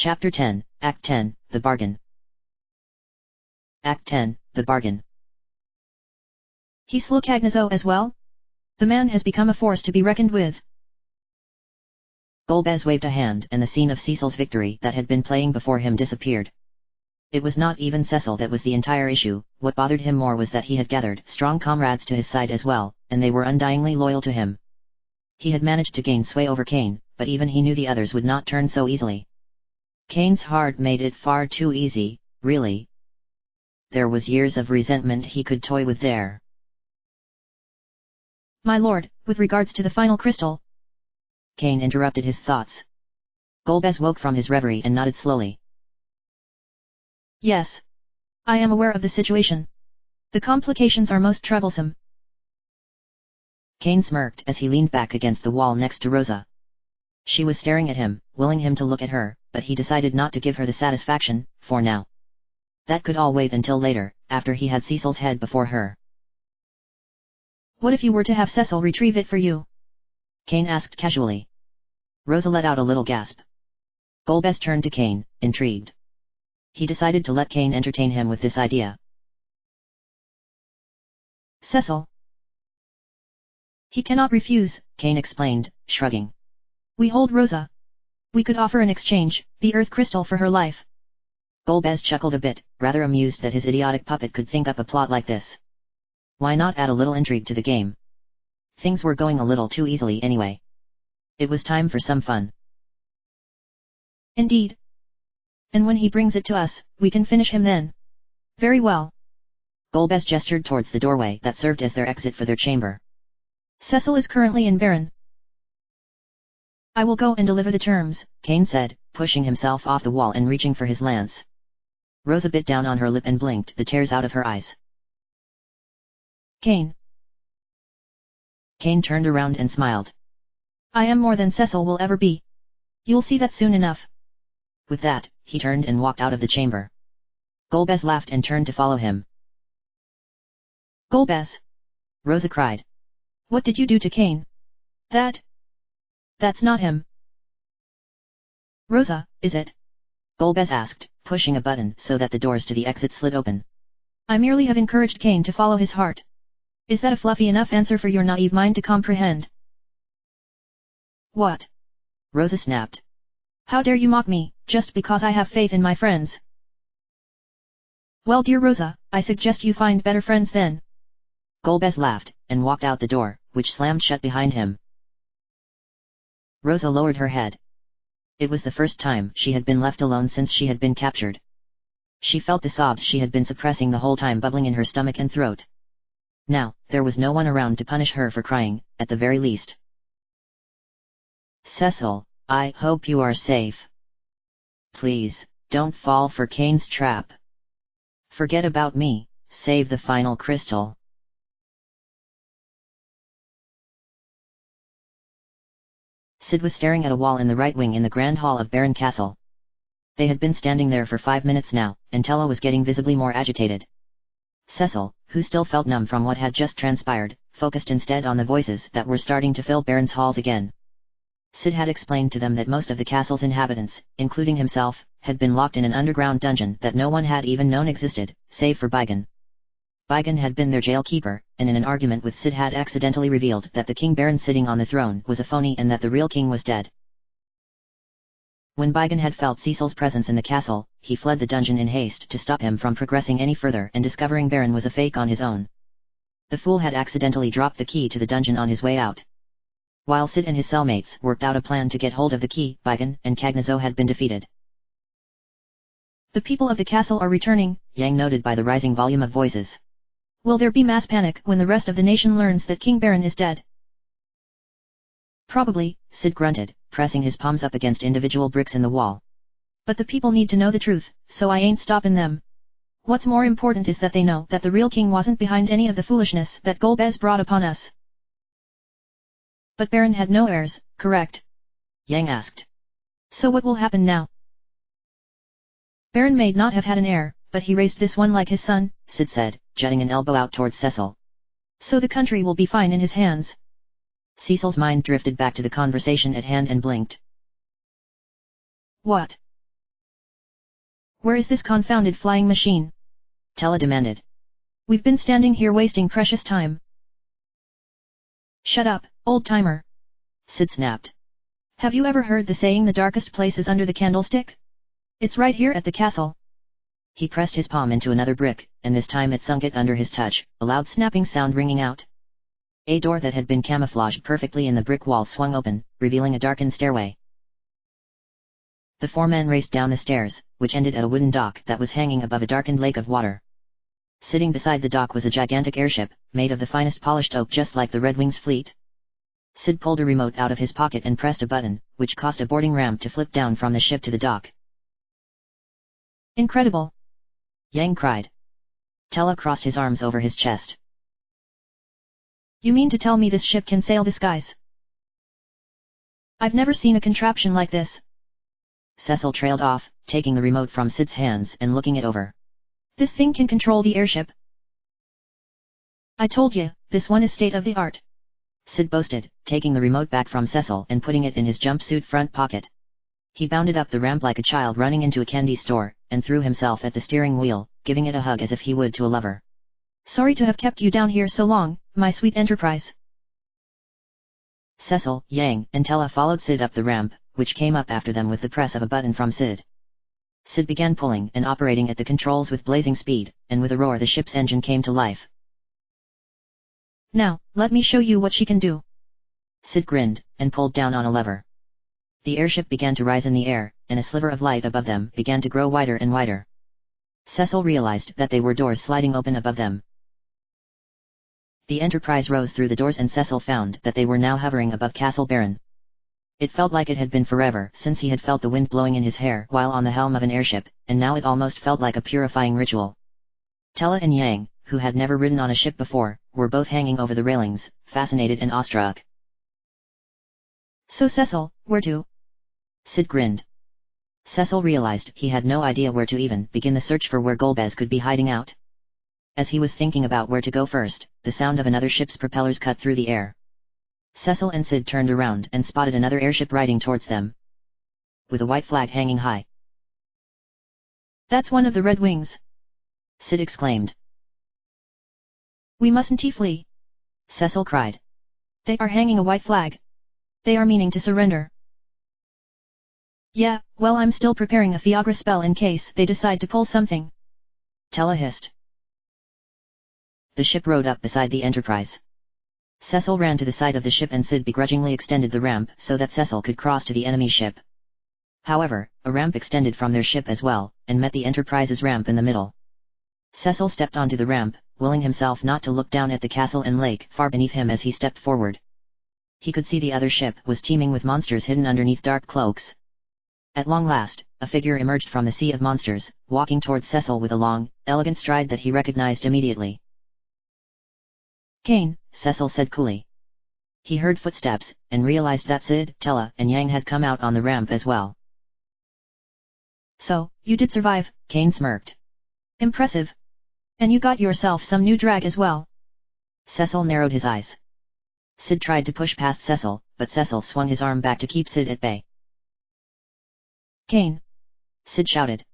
Chapter 10, Act 10, The Bargain. Act 10, The Bargain. He slew Cagnazo as well? The man has become a force to be reckoned with. Golbez waved a hand and the scene of Cecil's victory that had been playing before him disappeared. It was not even Cecil that was the entire issue, what bothered him more was that he had gathered strong comrades to his side as well, and they were undyingly loyal to him. He had managed to gain sway over Cain, but even he knew the others would not turn so easily. Cain's heart made it far too easy, really. There was years of resentment he could toy with there. My lord, with regards to the final crystal. Cain interrupted his thoughts. Golbez woke from his reverie and nodded slowly. Yes. I am aware of the situation. The complications are most troublesome. Cain smirked as he leaned back against the wall next to Rosa. She was staring at him, willing him to look at her, but he decided not to give her the satisfaction, for now. That could all wait until later, after he had Cecil's head before her. What if you were to have Cecil retrieve it for you? Cain asked casually. Rosa let out a little gasp. Golbez turned to Cain, intrigued. He decided to let Cain entertain him with this idea. Cecil. He cannot refuse, Cain explained, shrugging. We hold Rosa. We could offer in exchange, the earth crystal for her life. Golbez chuckled a bit, rather amused that his idiotic puppet could think up a plot like this. Why not add a little intrigue to the game? Things were going a little too easily anyway. It was time for some fun. Indeed. And when he brings it to us, we can finish him then. Very well. Golbez gestured towards the doorway that served as their exit for their chamber. Cecil is currently in Baron. I will go and deliver the terms, Cain said, pushing himself off the wall and reaching for his lance. Rosa bit down on her lip and blinked the tears out of her eyes. Cain. Cain turned around and smiled. I am more than Cecil will ever be. You'll see that soon enough. With that, he turned and walked out of the chamber. Golbez laughed and turned to follow him. Golbez! Rosa cried. What did you do to Cain? That's not him. Rosa, is it? Golbez asked, pushing a button so that the doors to the exit slid open. I merely have encouraged Cain to follow his heart. Is that a fluffy enough answer for your naive mind to comprehend? What? Rosa snapped. How dare you mock me, just because I have faith in my friends? Well, dear Rosa, I suggest you find better friends then. Golbez laughed, and walked out the door, which slammed shut behind him. Rosa lowered her head. It was the first time she had been left alone since she had been captured. She felt the sobs she had been suppressing the whole time bubbling in her stomach and throat. Now, there was no one around to punish her for crying, at the very least. Cecil, I hope you are safe. Please, don't fall for Cain's trap. Forget about me, save the final crystal. Sid was staring at a wall in the right wing in the grand hall of Baron Castle. They had been standing there for 5 minutes now, and Tello was getting visibly more agitated. Cecil, who still felt numb from what had just transpired, focused instead on the voices that were starting to fill Baron's halls again. Sid had explained to them that most of the castle's inhabitants, including himself, had been locked in an underground dungeon that no one had even known existed, save for Bigan. Bigan had been their jailkeeper, and in an argument with Sid had accidentally revealed that the King Baron sitting on the throne was a phony and that the real king was dead. When Bigan had felt Cecil's presence in the castle, he fled the dungeon in haste to stop him from progressing any further and discovering Baron was a fake on his own. The fool had accidentally dropped the key to the dungeon on his way out. While Sid and his cellmates worked out a plan to get hold of the key, Bigan and Cagnazo had been defeated. The people of the castle are returning, Yang noted by the rising volume of voices. Will there be mass panic when the rest of the nation learns that King Baron is dead? Probably, Sid grunted, pressing his palms up against individual bricks in the wall. But the people need to know the truth, so I ain't stopping them. What's more important is that they know that the real king wasn't behind any of the foolishness that Golbez brought upon us. But Baron had no heirs, correct? Yang asked. So what will happen now? Baron may not have had an heir, but he raised this one like his son, Sid said, jutting an elbow out towards Cecil. So the country will be fine in his hands. Cecil's mind drifted back to the conversation at hand and blinked. What? Where is this confounded flying machine? Tella demanded. We've been standing here wasting precious time. Shut up, old-timer. Sid snapped. Have you ever heard the saying the darkest place is under the candlestick? It's right here at the castle. He pressed his palm into another brick, and this time it sunk it under his touch, a loud snapping sound ringing out. A door that had been camouflaged perfectly in the brick wall swung open, revealing a darkened stairway. The four men raced down the stairs, which ended at a wooden dock that was hanging above a darkened lake of water. Sitting beside the dock was a gigantic airship, made of the finest polished oak just like the Red Wings fleet. Sid pulled a remote out of his pocket and pressed a button, which caused a boarding ramp to flip down from the ship to the dock. Incredible! Yang cried. Tella crossed his arms over his chest. You mean to tell me this ship can sail the skies? I've never seen a contraption like this. Cecil trailed off, taking the remote from Sid's hands and looking it over. This thing can control the airship. I told you, this one is state-of-the-art. Sid boasted, taking the remote back from Cecil and putting it in his jumpsuit front pocket. He bounded up the ramp like a child running into a candy store, and threw himself at the steering wheel, giving it a hug as if he would to a lover. Sorry to have kept you down here so long, my sweet Enterprise. Cecil, Yang, and Tella followed Sid up the ramp, which came up after them with the press of a button from Sid. Sid began pulling and operating at the controls with blazing speed, and with a roar the ship's engine came to life. Now, let me show you what she can do. Sid grinned, and pulled down on a lever. The airship began to rise in the air, and a sliver of light above them began to grow wider and wider. Cecil realized that they were doors sliding open above them. The Enterprise rose through the doors and Cecil found that they were now hovering above Castle Baron. It felt like it had been forever since he had felt the wind blowing in his hair while on the helm of an airship, and now it almost felt like a purifying ritual. Tella and Yang, who had never ridden on a ship before, were both hanging over the railings, fascinated and awestruck. So Cecil, where to? Sid grinned. Cecil realized he had no idea where to even begin the search for where Golbez could be hiding out. As he was thinking about where to go first, the sound of another ship's propellers cut through the air. Cecil and Sid turned around and spotted another airship riding towards them, with a white flag hanging high. That's one of the Red Wings! Sid exclaimed. We mustn't flee! Cecil cried. They are hanging a white flag. They are meaning to surrender. Yeah, well I'm still preparing a Viagra spell in case they decide to pull something. Tella hissed. The ship rode up beside the Enterprise. Cecil ran to the side of the ship and Sid begrudgingly extended the ramp so that Cecil could cross to the enemy ship. However, a ramp extended from their ship as well, and met the Enterprise's ramp in the middle. Cecil stepped onto the ramp, willing himself not to look down at the castle and lake far beneath him as he stepped forward. He could see the other ship was teeming with monsters hidden underneath dark cloaks. At long last, a figure emerged from the sea of monsters, walking towards Cecil with a long, elegant stride that he recognized immediately. Kane, Cecil said coolly. He heard footsteps, and realized that Sid, Tella, and Yang had come out on the ramp as well. So, you did survive, Kane smirked. Impressive. And you got yourself some new drag as well. Cecil narrowed his eyes. Sid tried to push past Cecil, but Cecil swung his arm back to keep Sid at bay. Kane! Sid shouted.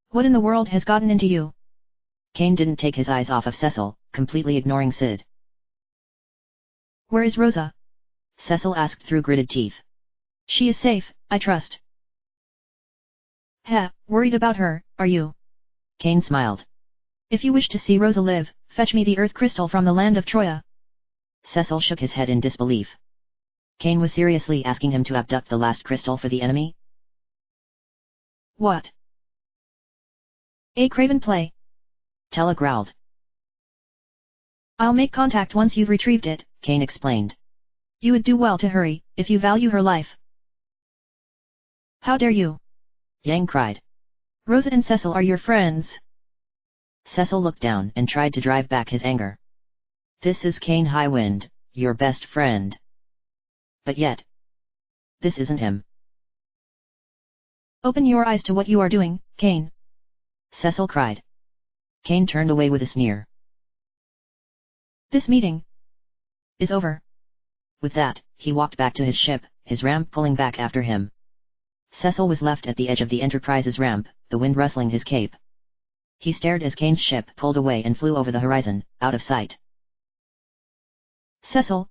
What in the world has gotten into you? Kane didn't take his eyes off of Cecil, completely ignoring Sid. Where is Rosa? Cecil asked through gritted teeth. She is safe, I trust. Ha, worried about her, are you? Kane smiled. If you wish to see Rosa live, fetch me the earth crystal from the land of Troya. Cecil shook his head in disbelief. Kane was seriously asking him to abduct the last crystal for the enemy? What? A craven play. Tella growled. I'll make contact once you've retrieved it, Kane explained. You would do well to hurry, if you value her life. How dare you? Yang cried. Rosa and Cecil are your friends. Cecil looked down and tried to drive back his anger. This is Kane Highwind, your best friend. But yet, this isn't him. Open your eyes to what you are doing, Kane. Cecil cried. Kane turned away with a sneer. This meeting is over. With that, he walked back to his ship, his ramp pulling back after him. Cecil was left at the edge of the Enterprise's ramp, the wind rustling his cape. He stared as Kane's ship pulled away and flew over the horizon, out of sight. Cecil?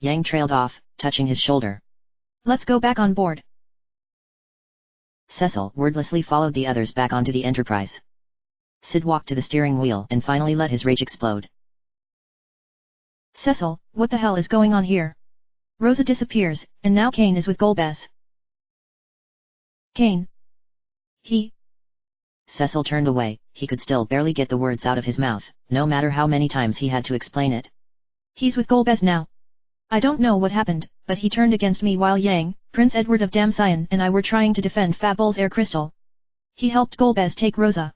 Yang trailed off, touching his shoulder. Let's go back on board. Cecil wordlessly followed the others back onto the Enterprise. Sid walked to the steering wheel and finally let his rage explode. Cecil, what the hell is going on here? Rosa disappears, and now Kane is with Golbez. Kane? Cecil turned away. He could still barely get the words out of his mouth, no matter how many times he had to explain it. He's with Golbez now. I don't know what happened, but he turned against me while Yang, Prince Edward of Damcyan and I were trying to defend Fabul's air crystal. He helped Golbez take Rosa.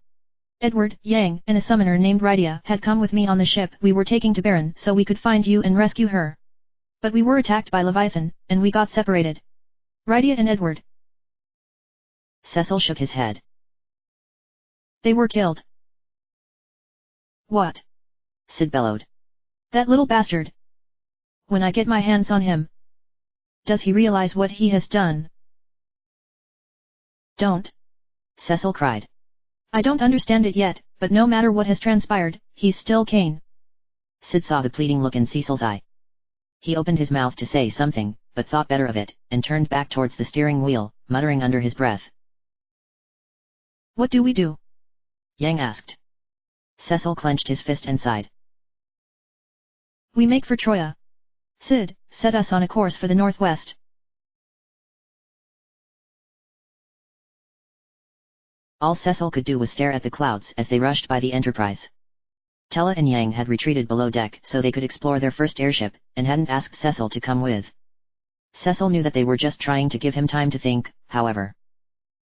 Edward, Yang, and a summoner named Rydia had come with me on the ship we were taking to Baron so we could find you and rescue her. But we were attacked by Leviathan, and we got separated. Rydia and Edward. Cecil shook his head. They were killed. What? Sid bellowed. That little bastard. When I get my hands on him. Does he realize what he has done? Don't. Cecil cried. I don't understand it yet, but no matter what has transpired, he's still Kane. Sid saw the pleading look in Cecil's eye. He opened his mouth to say something, but thought better of it, and turned back towards the steering wheel, muttering under his breath. What do we do? Yang asked. Cecil clenched his fist and sighed. We make for Troya. Sid, set us on a course for the northwest. All Cecil could do was stare at the clouds as they rushed by the Enterprise. Tella and Yang had retreated below deck so they could explore their first airship, and hadn't asked Cecil to come with. Cecil knew that they were just trying to give him time to think, however.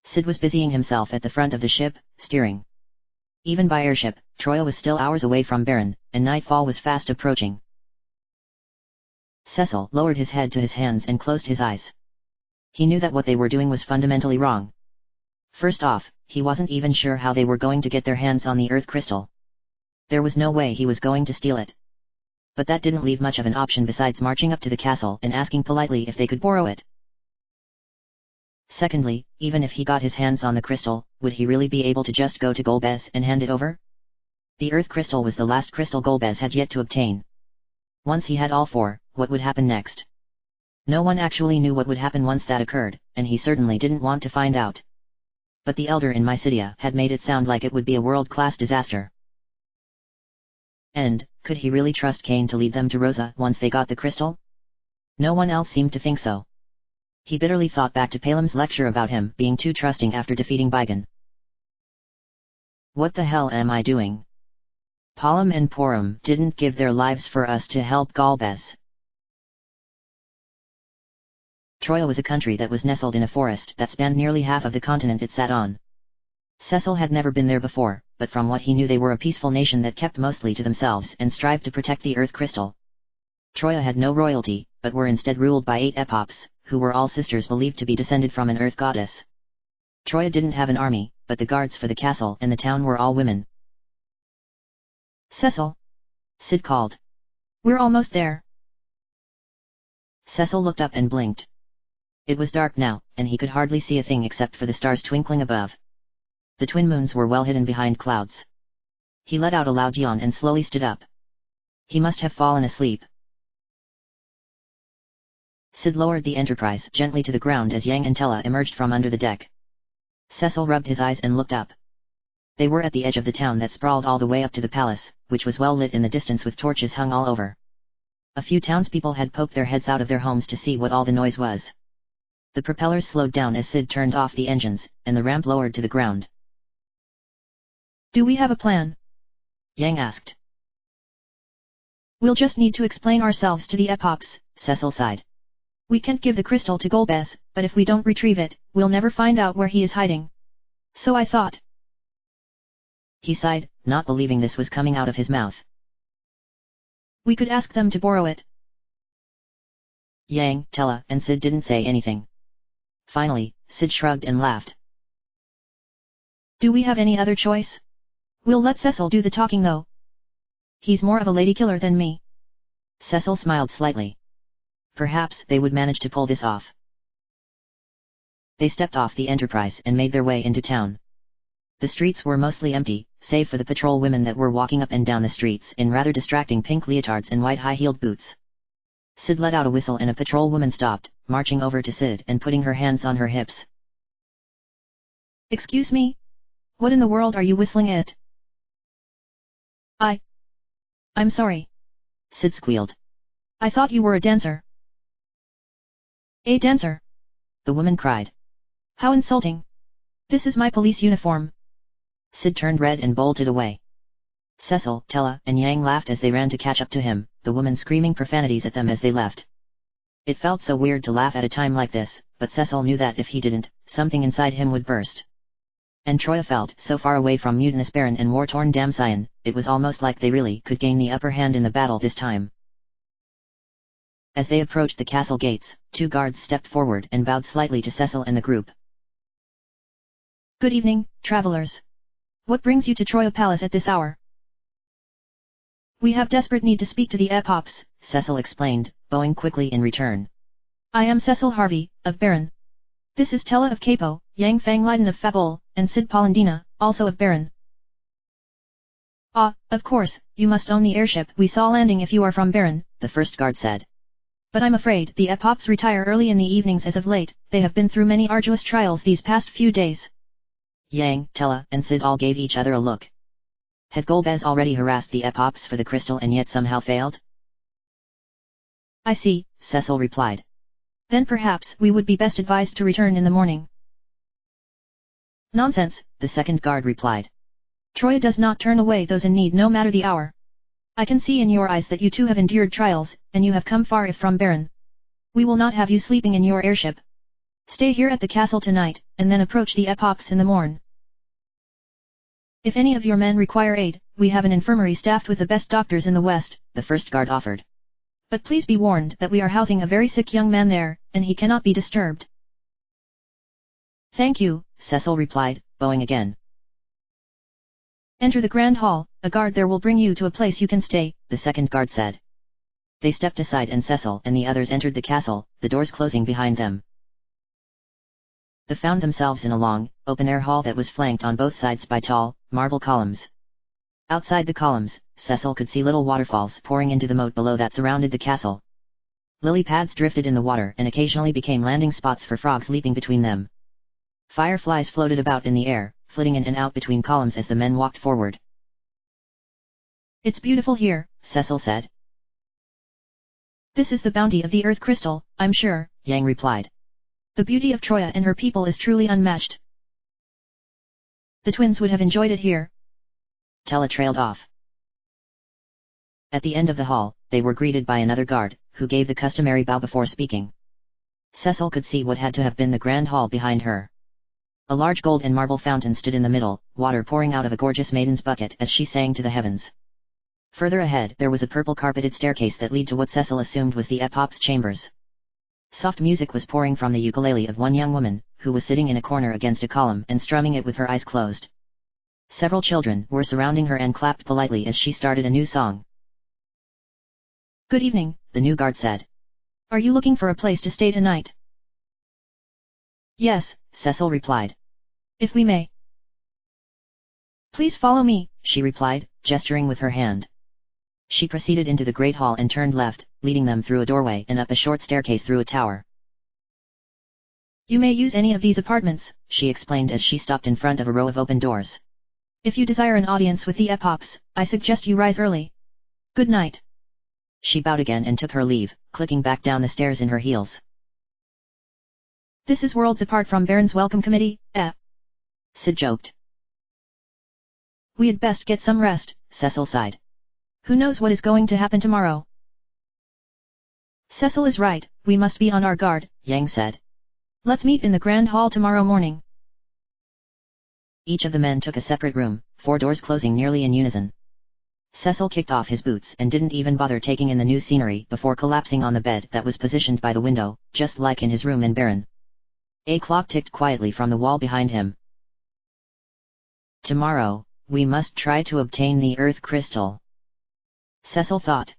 Sid was busying himself at the front of the ship, steering. Even by airship, Troya was still hours away from Baron, and nightfall was fast approaching. Cecil lowered his head to his hands and closed his eyes. He knew that what they were doing was fundamentally wrong. First off, he wasn't even sure how they were going to get their hands on the Earth crystal. There was no way he was going to steal it. But that didn't leave much of an option besides marching up to the castle and asking politely if they could borrow it. Secondly, even if he got his hands on the crystal, would he really be able to just go to Golbez and hand it over? The Earth crystal was the last crystal Golbez had yet to obtain. Once he had all four, what would happen next? No one actually knew what would happen once that occurred, and he certainly didn't want to find out. But the elder in Mysidia had made it sound like it would be a world-class disaster. And, could he really trust Kane to lead them to Rosa once they got the crystal? No one else seemed to think so. He bitterly thought back to Palem's lecture about him being too trusting after defeating Bigon. What the hell am I doing? Palem and Porum didn't give their lives for us to help Golbez. Troya was a country that was nestled in a forest that spanned nearly half of the continent it sat on. Cecil had never been there before, but from what he knew they were a peaceful nation that kept mostly to themselves and strived to protect the Earth crystal. Troya had no royalty, but were instead ruled by 8 epops, who were all sisters believed to be descended from an Earth goddess. Troya didn't have an army, but the guards for the castle and the town were all women. Cecil? Sid called. We're almost there. Cecil looked up and blinked. It was dark now, and he could hardly see a thing except for the stars twinkling above. The twin moons were well hidden behind clouds. He let out a loud yawn and slowly stood up. He must have fallen asleep. Sid lowered the Enterprise gently to the ground as Yang and Tella emerged from under the deck. Cecil rubbed his eyes and looked up. They were at the edge of the town that sprawled all the way up to the palace, which was well lit in the distance with torches hung all over. A few townspeople had poked their heads out of their homes to see what all the noise was. The propellers slowed down as Sid turned off the engines, and the ramp lowered to the ground. Do we have a plan? Yang asked. We'll just need to explain ourselves to the epops, Cecil sighed. We can't give the crystal to Golbez, but if we don't retrieve it, we'll never find out where he is hiding. So I thought. He sighed, not believing this was coming out of his mouth. We could ask them to borrow it. Yang, Tella, and Sid didn't say anything. Finally, Sid shrugged and laughed. Do we have any other choice? We'll let Cecil do the talking though. He's more of a lady killer than me. Cecil smiled slightly. Perhaps they would manage to pull this off. They stepped off the Enterprise and made their way into town. The streets were mostly empty, save for the patrol women that were walking up and down the streets in rather distracting pink leotards and white high-heeled boots. Sid let out a whistle and a patrol woman stopped, marching over to Sid and putting her hands on her hips. "Excuse me? What in the world are you whistling at?" I'm sorry," Sid squealed. "I thought you were a dancer." "A dancer?" the woman cried. "How insulting. This is my police uniform." Sid turned red and bolted away. Cecil, Tella, and Yang laughed as they ran to catch up to him, the woman screaming profanities at them as they left. It felt so weird to laugh at a time like this, but Cecil knew that if he didn't, something inside him would burst. And Troya felt so far away from mutinous Baron and war-torn Damsion, it was almost like they really could gain the upper hand in the battle this time. As they approached the castle gates, 2 guards stepped forward and bowed slightly to Cecil and the group. "Good evening, travelers. What brings you to Troya Palace at this hour?" "We have desperate need to speak to the Epops," Cecil explained, bowing quickly in return. "I am Cecil Harvey, of Baron. This is Tella of Capo, Yang Fangliden of Fabol, and Sid Polendina, also of Baron." "Ah, of course, you must own the airship we saw landing if you are from Baron," the first guard said. "But I'm afraid the Epops retire early in the evenings as of late, they have been through many arduous trials these past few days." Yang, Tella, and Sid all gave each other a look. Had Golbez already harassed the Epops for the crystal and yet somehow failed? "I see," Cecil replied. "Then perhaps we would be best advised to return in the morning." "Nonsense," the second guard replied. "Troya does not turn away those in need no matter the hour. I can see in your eyes that you too have endured trials, and you have come far if from Baron. We will not have you sleeping in your airship. Stay here at the castle tonight, and then approach the Epops in the morn. If any of your men require aid, we have an infirmary staffed with the best doctors in the West," the first guard offered. "But please be warned that we are housing a very sick young man there, and he cannot be disturbed." "Thank you," Cecil replied, bowing again. "Enter the Grand Hall, a guard there will bring you to a place you can stay," the second guard said. They stepped aside and Cecil and the others entered the castle, the doors closing behind them. They found themselves in a long, open-air hall that was flanked on both sides by tall, marble columns. Outside the columns, Cecil could see little waterfalls pouring into the moat below that surrounded the castle. Lily pads drifted in the water and occasionally became landing spots for frogs leaping between them. Fireflies floated about in the air, flitting in and out between columns as the men walked forward. "It's beautiful here," Cecil said. "This is the bounty of the Earth Crystal, I'm sure," Yang replied. "The beauty of Troya and her people is truly unmatched. The twins would have enjoyed it here." Tella trailed off. At the end of the hall, they were greeted by another guard, who gave the customary bow before speaking. Cecil could see what had to have been the grand hall behind her. A large gold and marble fountain stood in the middle, water pouring out of a gorgeous maiden's bucket as she sang to the heavens. Further ahead there was a purple carpeted staircase that led to what Cecil assumed was the Epops' chambers. Soft music was pouring from the ukulele of one young woman, who was sitting in a corner against a column and strumming it with her eyes closed. Several children were surrounding her and clapped politely as she started a new song. "Good evening," the new guard said. "Are you looking for a place to stay tonight?" "Yes," Cecil replied. "If we may." "Please follow me," she replied, gesturing with her hand. She proceeded into the great hall and turned left, leading them through a doorway and up a short staircase through a tower. "You may use any of these apartments," she explained as she stopped in front of a row of open doors. "If you desire an audience with the Epops, I suggest you rise early. Good night." She bowed again and took her leave, clicking back down the stairs in her heels. "This is worlds apart from Baron's welcome committee, Sid joked. "We had best get some rest," Cecil sighed. "Who knows what is going to happen tomorrow?" "Cecil is right, we must be on our guard," Yang said. "Let's meet in the Grand Hall tomorrow morning." Each of the men took a separate room, 4 doors closing nearly in unison. Cecil kicked off his boots and didn't even bother taking in the new scenery before collapsing on the bed that was positioned by the window, just like in his room in Baron. A clock ticked quietly from the wall behind him. "Tomorrow, we must try to obtain the Earth Crystal," Cecil thought.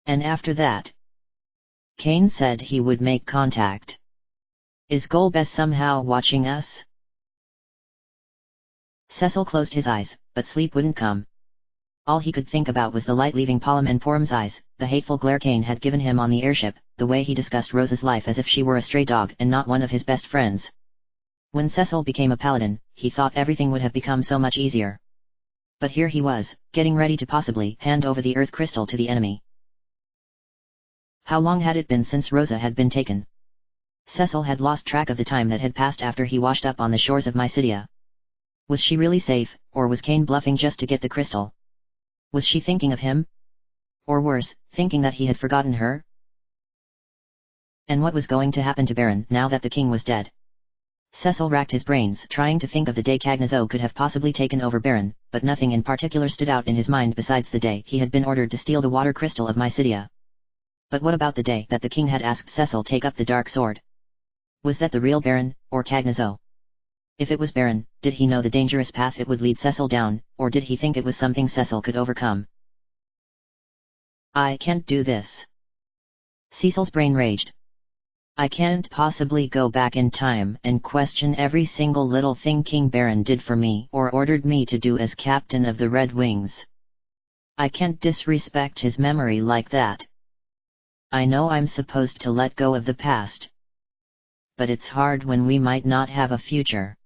"And after that?" Kane said he would make contact. Is Golbez somehow watching us? Cecil closed his eyes, but sleep wouldn't come. All he could think about was the light leaving Palom and Porum's eyes, the hateful glare Kane had given him on the airship, the way he discussed Rose's life as if she were a stray dog and not one of his best friends. When Cecil became a paladin, he thought everything would have become so much easier. But here he was, getting ready to possibly hand over the Earth Crystal to the enemy. How long had it been since Rosa had been taken? Cecil had lost track of the time that had passed after he washed up on the shores of Mysidia. Was she really safe, or was Kane bluffing just to get the crystal? Was she thinking of him? Or worse, thinking that he had forgotten her? And what was going to happen to Baron now that the king was dead? Cecil racked his brains trying to think of the day Cagnazo could have possibly taken over Baron, but nothing in particular stood out in his mind besides the day he had been ordered to steal the water crystal of Mysidia. But what about the day that the king had asked Cecil take up the dark sword? Was that the real Baron, or Cagnazo? If it was Baron, did he know the dangerous path it would lead Cecil down, or did he think it was something Cecil could overcome? I can't do this. Cecil's brain raged. I can't possibly go back in time and question every single little thing King Baron did for me or ordered me to do as captain of the Red Wings. I can't disrespect his memory like that. I know I'm supposed to let go of the past. But it's hard when we might not have a future.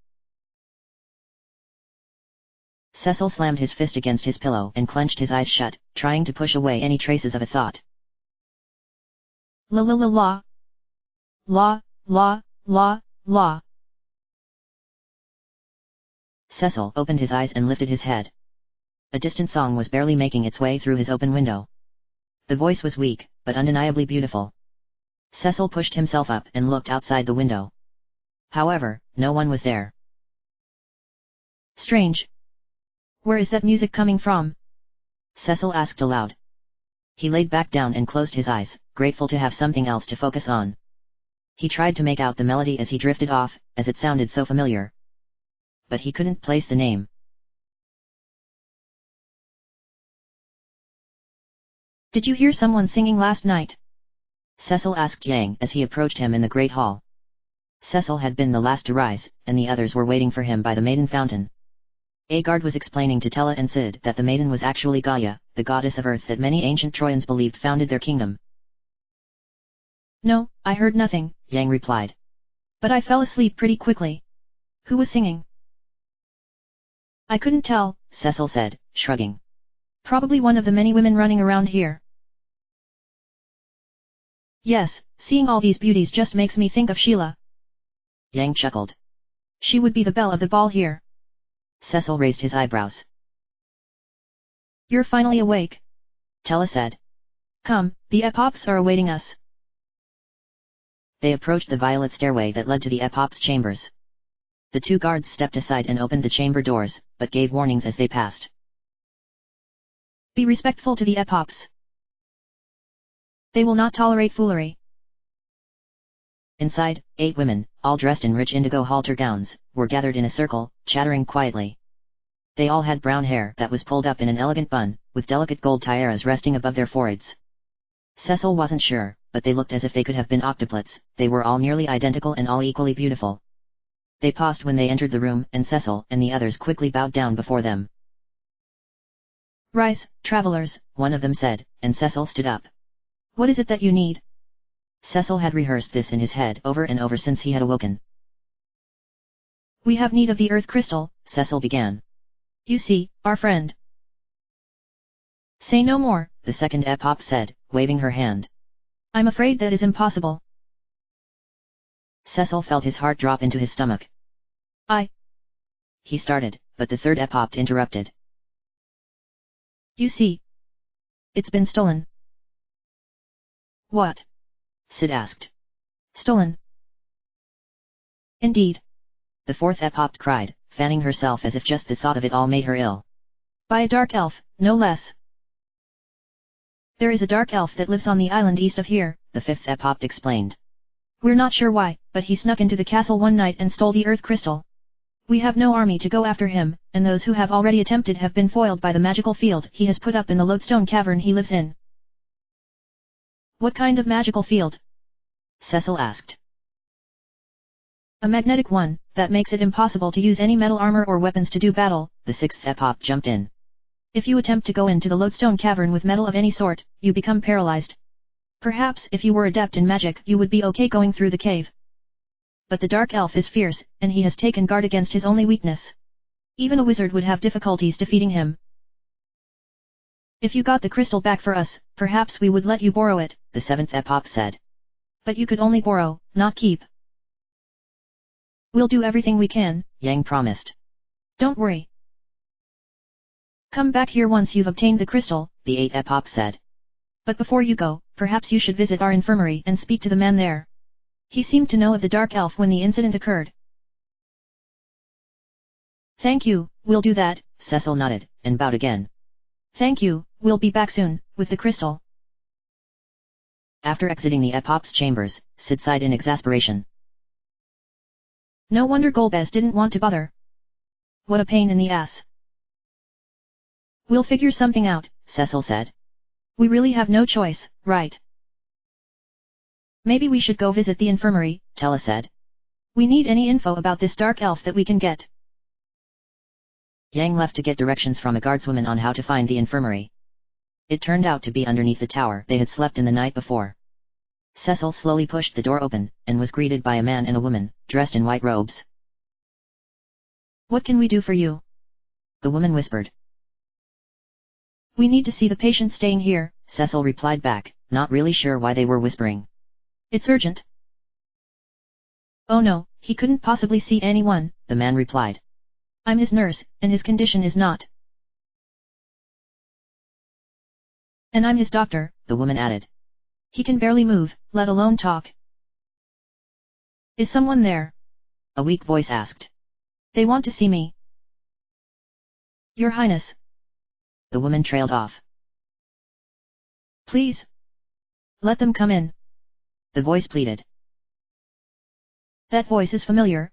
Cecil slammed his fist against his pillow and clenched his eyes shut, trying to push away any traces of a thought. La la la la. La, la, la, la. Cecil opened his eyes and lifted his head. A distant song was barely making its way through his open window. The voice was weak, but undeniably beautiful. Cecil pushed himself up and looked outside the window. However, no one was there. Strange. Where is that music coming from? Cecil asked aloud. He laid back down and closed his eyes, grateful to have something else to focus on. He tried to make out the melody as he drifted off, as it sounded so familiar. But he couldn't place the name. Did you hear someone singing last night? Cecil asked Yang as he approached him in the Great Hall. Cecil had been the last to rise, and the others were waiting for him by the Maiden Fountain. A guard was explaining to Tella and Sid that the maiden was actually Gaia, the goddess of earth that many ancient Trojans believed founded their kingdom. No, I heard nothing, Yang replied. But I fell asleep pretty quickly. Who was singing? I couldn't tell, Cecil said, shrugging. Probably one of the many women running around here. Yes, seeing all these beauties just makes me think of Sheila. Yang chuckled. She would be the belle of the ball here. Cecil raised his eyebrows. You're finally awake, Tella said. Come, the Epops are awaiting us. They approached the violet stairway that led to the Epops chambers. The two guards stepped aside and opened the chamber doors, but gave warnings as they passed. Be respectful to the Epops. They will not tolerate foolery. Inside, 8 women, all dressed in rich indigo halter gowns, were gathered in a circle, chattering quietly. They all had brown hair that was pulled up in an elegant bun, with delicate gold tiaras resting above their foreheads. Cecil wasn't sure, but they looked as if they could have been octuplets. They were all nearly identical and all equally beautiful. They paused when they entered the room, and Cecil and the others quickly bowed down before them. Rise, travelers, one of them said, and Cecil stood up. What is it that you need? Cecil had rehearsed this in his head over and over since he had awoken. We have need of the Earth Crystal, Cecil began. You see, our friend. Say no more, the second Epop said, waving her hand. I'm afraid that is impossible. Cecil felt his heart drop into his stomach. He started, but the third Epop interrupted. You see. It's been stolen. What? Sid asked. Stolen. Indeed. The fourth Epop cried, fanning herself as if just the thought of it all made her ill. By a dark elf, no less. There is a dark elf that lives on the island east of here, the fifth Epop explained. We're not sure why, but he snuck into the castle one night and stole the Earth Crystal. We have no army to go after him, and those who have already attempted have been foiled by the magical field he has put up in the lodestone cavern he lives in. What kind of magical field? Cecil asked. A magnetic one, that makes it impossible to use any metal armor or weapons to do battle, the sixth epop jumped in. If you attempt to go into the lodestone cavern with metal of any sort, you become paralyzed. Perhaps if you were adept in magic you would be okay going through the cave. But the dark elf is fierce, and he has taken guard against his only weakness. Even a wizard would have difficulties defeating him. If you got the crystal back for us, perhaps we would let you borrow it, the seventh epop said. But you could only borrow, not keep. We'll do everything we can, Yang promised. Don't worry. Come back here once you've obtained the crystal, the eighth epop said. But before you go, perhaps you should visit our infirmary and speak to the man there. He seemed to know of the dark elf when the incident occurred. Thank you, we'll do that, Cecil nodded, and bowed again. Thank you, we'll be back soon, with the crystal. After exiting the epop's chambers, Sid sighed in exasperation. No wonder Golbez didn't want to bother. What a pain in the ass. We'll figure something out, Cecil said. We really have no choice, right? Maybe we should go visit the infirmary, Tella said. We need any info about this dark elf that we can get. Yang left to get directions from a guardswoman on how to find the infirmary. It turned out to be underneath the tower they had slept in the night before. Cecil slowly pushed the door open, and was greeted by a man and a woman, dressed in white robes. What can we do for you? The woman whispered. We need to see the patient staying here, Cecil replied back, not really sure why they were whispering. It's urgent. Oh no, he couldn't possibly see anyone, the man replied. I'm his nurse, and his condition is not. And I'm his doctor, the woman added. He can barely move, let alone talk. Is someone there? A weak voice asked. They want to see me. Your Highness. The woman trailed off. Please. Let them come in. The voice pleaded. That voice is familiar.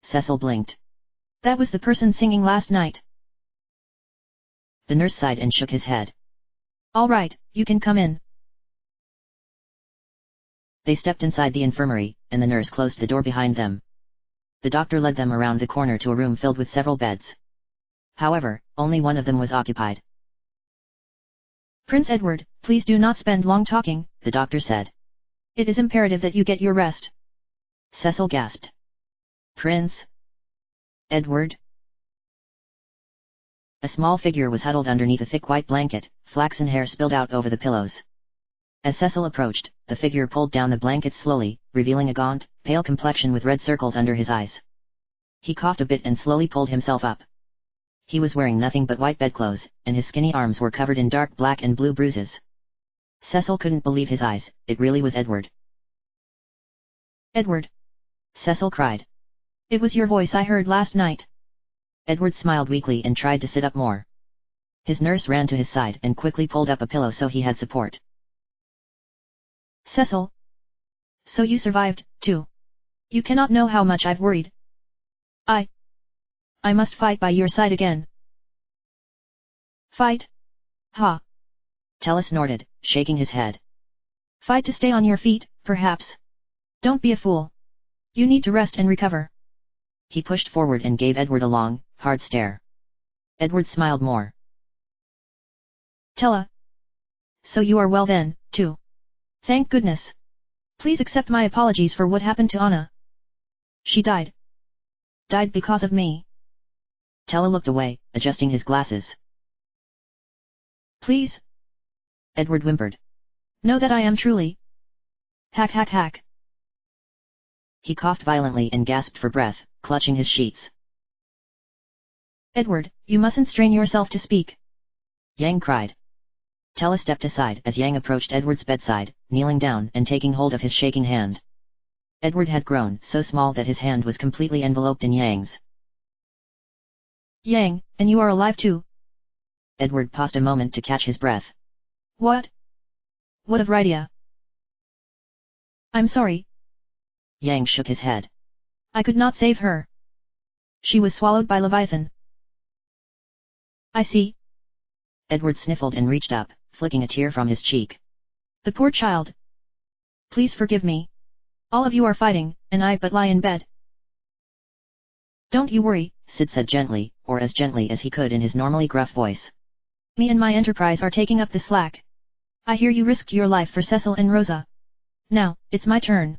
Cecil blinked. That was the person singing last night. The nurse sighed and shook his head. All right, you can come in. They stepped inside the infirmary, and the nurse closed the door behind them. The doctor led them around the corner to a room filled with several beds. However, only one of them was occupied. Prince Edward, please do not spend long talking, the doctor said. It is imperative that you get your rest. Cecil gasped. Prince Edward? A small figure was huddled underneath a thick white blanket, flaxen hair spilled out over the pillows. As Cecil approached, the figure pulled down the blanket slowly, revealing a gaunt, pale complexion with red circles under his eyes. He coughed a bit and slowly pulled himself up. He was wearing nothing but white bedclothes, and his skinny arms were covered in dark black and blue bruises. Cecil couldn't believe his eyes, it really was Edward. Edward! Cecil cried. It was your voice I heard last night. Edward smiled weakly and tried to sit up more. His nurse ran to his side and quickly pulled up a pillow so he had support. Cecil? So you survived, too. You cannot know how much I've worried. I must fight by your side again. Fight? Ha! Tella snorted, shaking his head. Fight to stay on your feet, perhaps. Don't be a fool. You need to rest and recover. He pushed forward and gave Edward a long, hard stare. Edward smiled more. Tella. So you are well then, too. Thank goodness. Please accept my apologies for what happened to Anna. She died. Died because of me. Tella looked away, adjusting his glasses. Please? Edward whimpered. Know that I am truly. Hack hack hack. He coughed violently and gasped for breath, clutching his sheets. Edward, you mustn't strain yourself to speak. Yang cried. Tella stepped aside as Yang approached Edward's bedside, kneeling down and taking hold of his shaking hand. Edward had grown so small that his hand was completely enveloped in Yang's. Yang, and you are alive too? Edward paused a moment to catch his breath. What? What of Rydia? I'm sorry. Yang shook his head. I could not save her. She was swallowed by Leviathan. I see. Edward sniffled and reached up, flicking a tear from his cheek. The poor child. Please forgive me. All of you are fighting, and I but lie in bed. Don't you worry, Sid said gently, or as gently as he could in his normally gruff voice. Me and my enterprise are taking up the slack. I hear you risked your life for Cecil and Rosa. Now, it's my turn.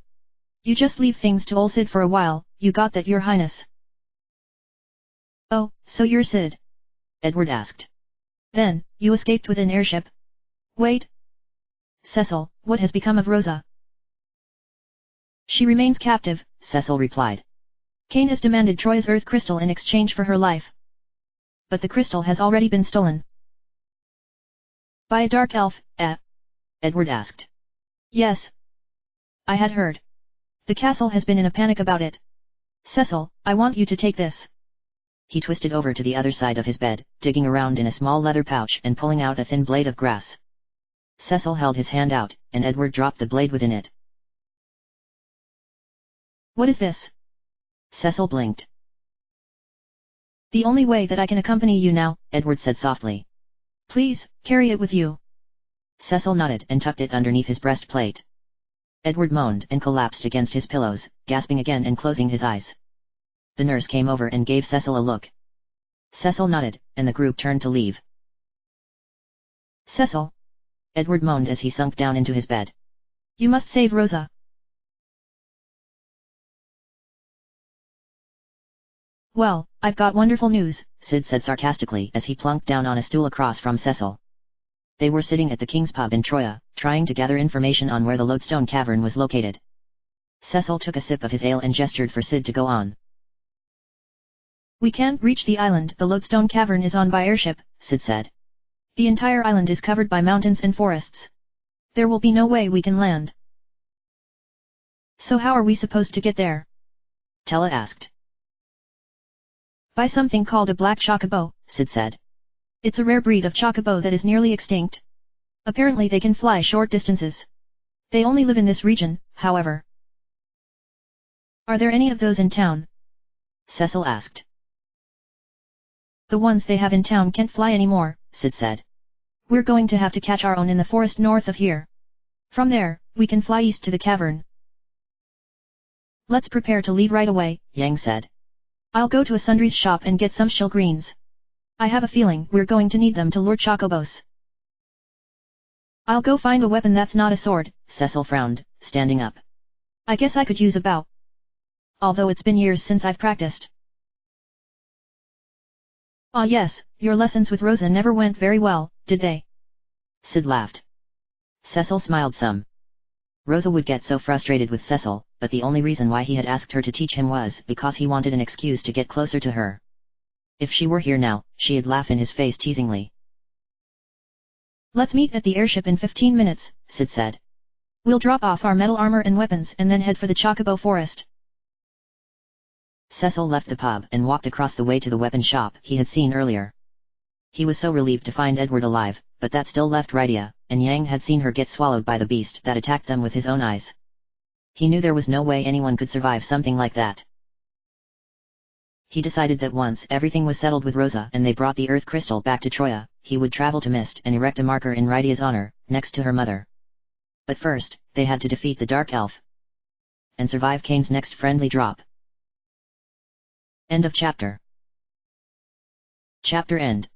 You just leave things to old Sid for a while, you got that, Your Highness? Oh, so you're Sid? Edward asked. Then, you escaped with an airship? Wait. Cecil, what has become of Rosa? She remains captive, Cecil replied. Cain has demanded Troya's Earth crystal in exchange for her life. But the crystal has already been stolen. By a dark elf, Edward asked. Yes. I had heard. The castle has been in a panic about it. Cecil, I want you to take this. He twisted over to the other side of his bed, digging around in a small leather pouch and pulling out a thin blade of grass. Cecil held his hand out, and Edward dropped the blade within it. What is this? Cecil blinked. The only way that I can accompany you now, Edward said softly. Please, carry it with you. Cecil nodded and tucked it underneath his breastplate. Edward moaned and collapsed against his pillows, gasping again and closing his eyes. The nurse came over and gave Cecil a look. Cecil nodded, and the group turned to leave. Cecil, Edward moaned as he sunk down into his bed. You must save Rosa. Well, I've got wonderful news, Sid said sarcastically as he plunked down on a stool across from Cecil. They were sitting at the King's Pub in Troya, trying to gather information on where the Lodestone Cavern was located. Cecil took a sip of his ale and gestured for Sid to go on. We can't reach the island the Lodestone Cavern is on by airship, Sid said. The entire island is covered by mountains and forests. There will be no way we can land. So how are we supposed to get there? Tella asked. By something called a black chocobo, Sid said. It's a rare breed of chocobo that is nearly extinct. Apparently they can fly short distances. They only live in this region, however. Are there any of those in town? Cecil asked. The ones they have in town can't fly anymore, Sid said. We're going to have to catch our own in the forest north of here. From there, we can fly east to the cavern. Let's prepare to leave right away, Yang said. I'll go to a sundries shop and get some shell greens. I have a feeling we're going to need them to lure chocobos. I'll go find a weapon that's not a sword, Cecil frowned, standing up. I guess I could use a bow. Although it's been years since I've practiced. Ah yes, your lessons with Rosa never went very well, did they? Sid laughed. Cecil smiled some. Rosa would get so frustrated with Cecil, but the only reason why he had asked her to teach him was because he wanted an excuse to get closer to her. If she were here now, she'd laugh in his face teasingly. Let's meet at the airship in 15 minutes, Sid said. We'll drop off our metal armor and weapons and then head for the chocobo forest. Cecil left the pub and walked across the way to the weapon shop he had seen earlier. He was so relieved to find Edward alive, but that still left Rydia, and Yang had seen her get swallowed by the beast that attacked them with his own eyes. He knew there was no way anyone could survive something like that. He decided that once everything was settled with Rosa and they brought the Earth Crystal back to Troya, he would travel to Mist and erect a marker in Rydia's honor, next to her mother. But first, they had to defeat the Dark Elf and survive Cain's next friendly drop. End of chapter. Chapter end.